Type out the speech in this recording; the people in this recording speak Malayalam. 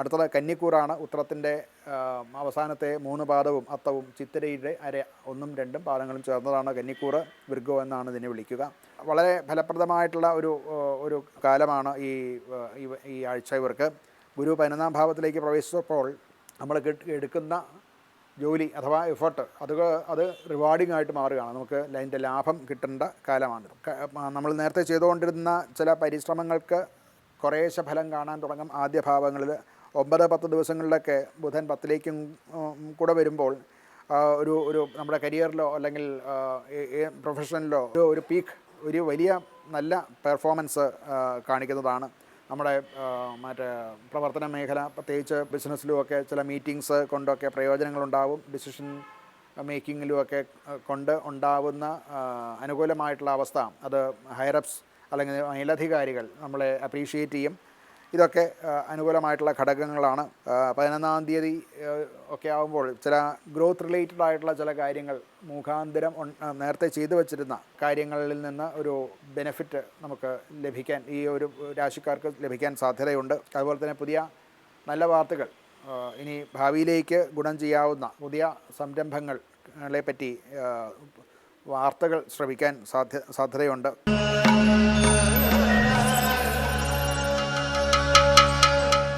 അടുത്തത് കന്നിക്കൂറാണ്. ഉത്രത്തിൻ്റെ അവസാനത്തെ 3 പാദവും അത്തവും ചിത്തിരയുടെ അര 1ഉം 2ഉം പാദങ്ങളും ചേർന്നതാണ് കന്നിക്കൂറ്. വൃഗോ എന്നാണ് ഇതിനെ വിളിക്കുക. വളരെ ഫലപ്രദമായിട്ടുള്ള ഒരു കാലമാണ് ഈ ആഴ്ച ഇവർക്ക്. ഗുരു 11ാം ഭാവത്തിലേക്ക് പ്രവേശിച്ചപ്പോൾ നമ്മൾ എടുക്കുന്ന ജോലി അഥവാ എഫേർട്ട് അത് റിവാർഡിംഗ് ആയിട്ട് മാറുകയാണ്. നമുക്ക് അതിൻ്റെ ലാഭം കിട്ടേണ്ട കാലമാണ്. നമ്മൾ നേരത്തെ ചെയ്തുകൊണ്ടിരുന്ന ചില പരിശ്രമങ്ങൾക്ക് കുറേശ്ശെ ഫലം കാണാൻ തുടങ്ങും. ആദ്യ ഭാവങ്ങളിൽ 9-10 ദിവസങ്ങളിലൊക്കെ ബുധൻ 10ലേക്കും കൂടെ വരുമ്പോൾ ഒരു നമ്മുടെ കരിയറിലോ അല്ലെങ്കിൽ പ്രൊഫഷനിലോ ഒരു പീക്ക്, ഒരു വലിയ നല്ല പെർഫോമൻസ് കാണിക്കുന്നതാണ്. നമ്മുടെ പ്രവർത്തന മേഖല, പ്രത്യേകിച്ച് ബിസിനസ്സിലുമൊക്കെ ചില മീറ്റിങ്സ് കൊണ്ടൊക്കെ പ്രയോജനങ്ങളുണ്ടാവും. ഡിസിഷൻ മേക്കിങ്ങിലുമൊക്കെ കൊണ്ട് ഉണ്ടാവുന്ന അനുകൂലമായിട്ടുള്ള അവസ്ഥ അത് ഹയറപ്സ് അല്ലെങ്കിൽ മേലധികാരികൾ നമ്മളെ അപ്രീഷിയേറ്റ് ചെയ്യും. ഇതൊക്കെ അനുകൂലമായിട്ടുള്ള ഘടകങ്ങളാണ്. 11ാം തീയതി ഒക്കെ ആകുമ്പോൾ ചില ഗ്രോത്ത് റിലേറ്റഡ് ആയിട്ടുള്ള ചില കാര്യങ്ങൾ മുഖാന്തരം നേരത്തെ ചെയ്തു വച്ചിരുന്ന കാര്യങ്ങളിൽ നിന്ന് ഒരു ബെനിഫിറ്റ് നമുക്ക് ലഭിക്കാൻ, ഈ ഒരു രാശിക്കാർക്ക് ലഭിക്കാൻ സാധ്യതയുണ്ട്. അതുപോലെ തന്നെ പുതിയ നല്ല വാർത്തകൾ, ഇനി ഭാവിയിലേക്ക് ഗുണം ചെയ്യാവുന്ന പുതിയ സംരംഭങ്ങളെ പറ്റി വാർത്തകൾ ശ്രവിക്കാൻ സാധ്യതയുണ്ട്.